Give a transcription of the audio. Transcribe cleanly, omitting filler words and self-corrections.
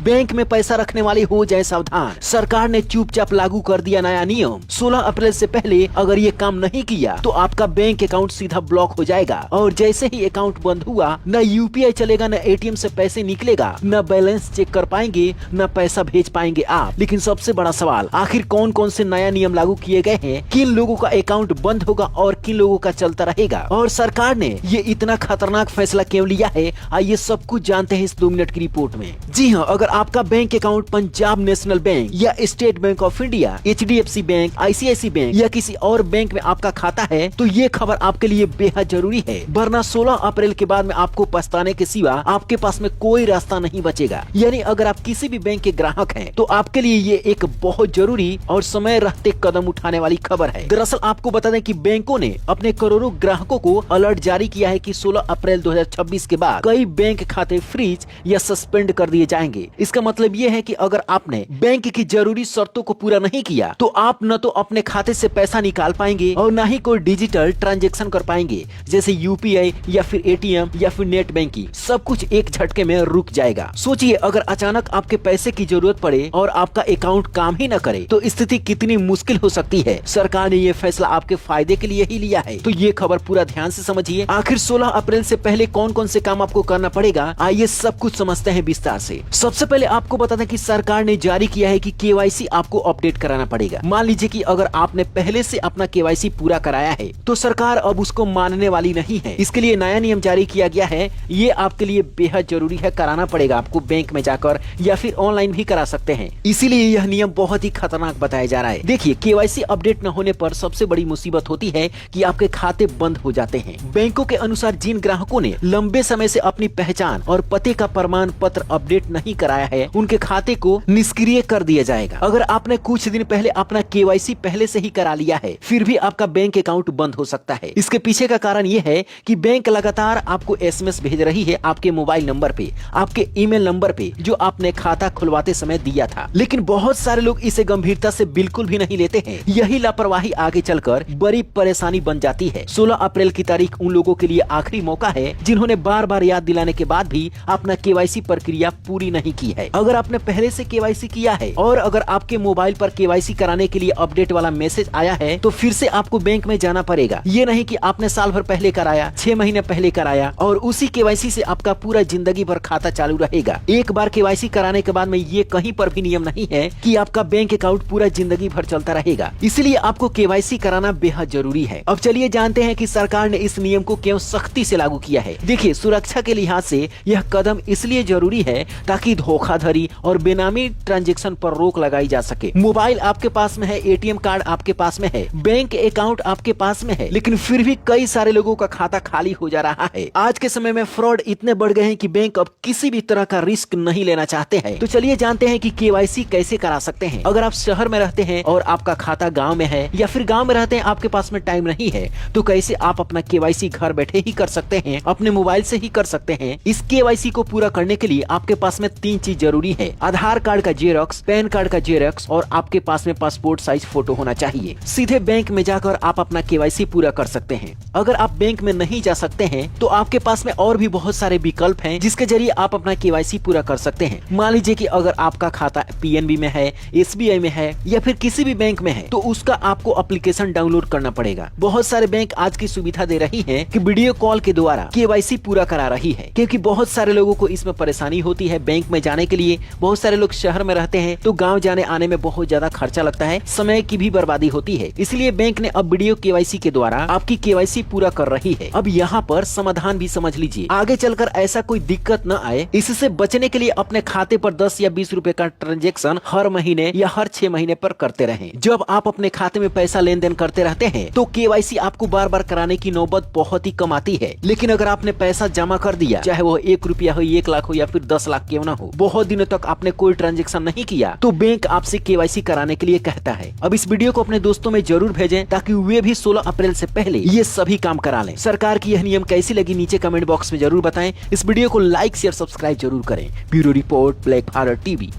Bank में पैसा रखने वाले हो जाए सावधान। सरकार ने चुपचाप लागू कर दिया नया नियम। 16 अप्रैल से पहले अगर ये काम नहीं किया तो आपका बैंक अकाउंट सीधा ब्लॉक हो जाएगा और जैसे ही अकाउंट बंद हुआ न यूपीआई चलेगा, न एटीएम से पैसे निकलेगा, न बैलेंस चेक कर पाएंगे, न पैसा भेज पाएंगे आप। लेकिन सबसे बड़ा सवाल, आखिर कौन कौन से नया नियम लागू किए गए हैं, किन लोगों का अकाउंट बंद होगा और किन लोगों का चलता रहेगा, और सरकार ने ये इतना खतरनाक फैसला क्यों लिया है, आइए सब कुछ जानते हैं इस 2 मिनट की रिपोर्ट में। जी हाँ, अगर आपका bank account Punjab national bank या state bank of India, HDFC bank, ICIC bank या किसी और बैंक में आपका खाता है तो ये खबर आपके लिए बेहद जरूरी है, वरना 16 अप्रैल के बाद में आपको पछताने के सिवा आपके पास में कोई रास्ता नहीं बचेगा। यानी अगर आप किसी भी बैंक के ग्राहक हैं तो आपके लिए ये एक बहुत जरूरी और समय रहते कदम उठाने वाली खबर है। दरअसल आपको बता दें कि बैंकों ने अपने करोड़ों ग्राहकों को अलर्ट जारी किया है कि 16 अप्रैल 2026 के बाद कई बैंक खाते फ्रीज या सस्पेंड कर दिए जाएंगे। इसका मतलब ये है कि अगर आपने बैंक की जरूरी शर्तों को पूरा नहीं किया तो आप न तो अपने खाते से पैसा निकाल पाएंगे और न ही कोई डिजिटल ट्रांजैक्शन कर पाएंगे, जैसे यूपीआई या फिर एटीएम या फिर नेट बैंकिंग। सब कुछ एक झटके में रुक जाएगा। सोचिए अगर अचानक आपके पैसे की जरूरत पड़े और आपका अकाउंट काम ही न करे तो स्थिति कितनी मुश्किल हो सकती है। सरकार ने ये फैसला आपके फायदे के लिए ही लिया है, तो ये खबर पूरा ध्यान से समझिए। आखिर 16 अप्रैल से पहले कौन कौन से काम आपको करना पड़ेगा, आइए सब कुछ समझते हैं विस्तार से। सबसे पहले आपको बता दें कि सरकार ने जारी किया है कि केवाईसी आपको अपडेट कराना पड़ेगा। मान लीजिए कि अगर आपने पहले से अपना केवाईसी पूरा कराया है तो सरकार अब उसको मानने वाली नहीं है। इसके लिए नया नियम जारी किया गया है, ये आपके लिए बेहद जरूरी है, कराना पड़ेगा आपको बैंक में जाकर या फिर ऑनलाइन भी करा सकते हैं। इसीलिए यह नियम बहुत ही खतरनाक बताया जा रहा है। देखिए, केवाईसी अपडेट न होने पर सबसे बड़ी मुसीबत होती है कि आपके खाते बंद हो जाते हैं। बैंकों के अनुसार जिन ग्राहकों ने लंबे समय से अपनी पहचान और पते का प्रमाण पत्र अपडेट नहीं कराया है उनके खाते को निष्क्रिय कर दिया जाएगा। अगर आपने कुछ दिन पहले अपना केवाईसी पहले से ही करा लिया है फिर भी आपका बैंक अकाउंट बंद हो सकता है। इसके पीछे का कारण ये है कि बैंक लगातार आपको एसएमएस भेज रही है आपके मोबाइल नंबर पे, आपके ईमेल नंबर पे जो आपने खाता खुलवाते समय दिया था। लेकिन बहुत सारे लोग इसे गंभीरता से बिल्कुल भी नहीं लेते हैं। यही लापरवाही आगे चलकर बड़ी परेशानी बन जाती है। 16 अप्रैल की तारीख उन लोगों के लिए आखिरी मौका है जिन्होंने बार बार याद दिलाने के बाद भी अपना केवाईसी प्रक्रिया पूरी नहीं की है। अगर आपने पहले से केवाईसी किया है और अगर आपके मोबाइल पर केवाईसी कराने के लिए अपडेट वाला मैसेज आया है तो फिर से आपको बैंक में जाना पड़ेगा। ये नहीं कि आपने साल भर पहले कराया, 6 महीने पहले कराया और उसी केवाईसी से आपका पूरा जिंदगी भर खाता चालू रहेगा। एक बार केवाईसी कराने के बाद में ये कहीं पर भी नियम नहीं है कि आपका बैंक अकाउंट पूरा जिंदगी भर चलता रहेगा। इसलिए आपको केवाईसी कराना बेहद जरूरी है। अब चलिए जानते हैं कि सरकार ने इस नियम को क्यों सख्ती से लागू किया है। देखिए, सुरक्षा के लिहाज से यह कदम इसलिए जरूरी है ताकि धोखाधड़ी और बेनामी ट्रांजैक्शन पर रोक लगाई जा सके। मोबाइल आपके पास में है, एटीएम कार्ड आपके पास में है, बैंक अकाउंट आपके पास में है, लेकिन फिर भी कई सारे लोगों का खाता खाली हो जा रहा है। आज के समय में फ्रॉड इतने बढ़ गए हैं कि बैंक अब किसी भी तरह का रिस्क नहीं लेना चाहते हैं। तो चलिए जानते हैं कि केवाईसी कैसे करा सकते हैं। अगर आप शहर में रहते हैं और आपका खाता गांव में है या फिर गांव में रहते हैं आपके पास में टाइम नहीं है तो कैसे आप अपना केवाईसी घर बैठे ही कर सकते हैं, अपने मोबाइल से ही कर सकते हैं। इस केवाईसी को पूरा करने के लिए आपके पास में 3 चीज जरूरी है: आधार कार्ड का जेरॉक्स, पैन कार्ड का जेरॉक्स और आपके पास में पासपोर्ट साइज फोटो होना चाहिए। सीधे बैंक में जाकर आप अपना केवाईसी पूरा कर सकते हैं। अगर आप बैंक में नहीं जा सकते हैं तो आपके पास में और भी बहुत सारे विकल्प हैं जिसके जरिए आप अपना केवाईसी पूरा कर सकते हैं। मान लीजिए कि अगर आपका खाता पीएनबी में है, एसबीआई में है या फिर किसी भी बैंक में है तो उसका आपको एप्लीकेशन डाउनलोड करना पड़ेगा। बहुत सारे बैंक आज की सुविधा दे रही है कि वीडियो कॉल के द्वारा केवाईसी पूरा करा रही है, क्योंकि बहुत सारे लोगों को इसमें परेशानी होती है बैंक में जाने के लिए। बहुत सारे लोग शहर में रहते हैं तो गाँव जाने आने में बहुत ज्यादा खर्चा लगता है, समय की भी बर्बादी होती है। इसलिए बैंक ने अब वीडियो केवाईसी के द्वारा आपकी केवाईसी पूरा कर रही है। अब यहाँ पर समाधान भी समझ लीजिए, आगे चलकर ऐसा कोई दिक्कत न आए, इससे बचने के लिए अपने खाते पर 10 या 20 रुपए का ट्रांजैक्शन हर महीने या हर 6 महीने पर करते रहें। जब आप अपने खाते में पैसा लेन देन करते रहते हैं तो केवाईसी आपको बार बार कराने की नौबत बहुत ही कम आती है। लेकिन अगर आपने पैसा जमा कर दिया, चाहे वो 1 रुपया हो, 1 लाख हो या फिर 10 लाख क्यों ना हो, बहुत दिनों तक आपने कोई ट्रांजैक्शन नहीं किया तो बैंक आपसे केवाईसी कराने के लिए कहता है। अब इस वीडियो को अपने दोस्तों में जरूर भेजें ताकि वे भी 16 अप्रैल से पहले ये सभी काम करा लें। सरकार की यह नियम कैसी लगी नीचे कमेंट बॉक्स में जरूर बताएं। इस वीडियो को लाइक शेयर सब्सक्राइब जरूर करें। Bureau report, black Bharat TV.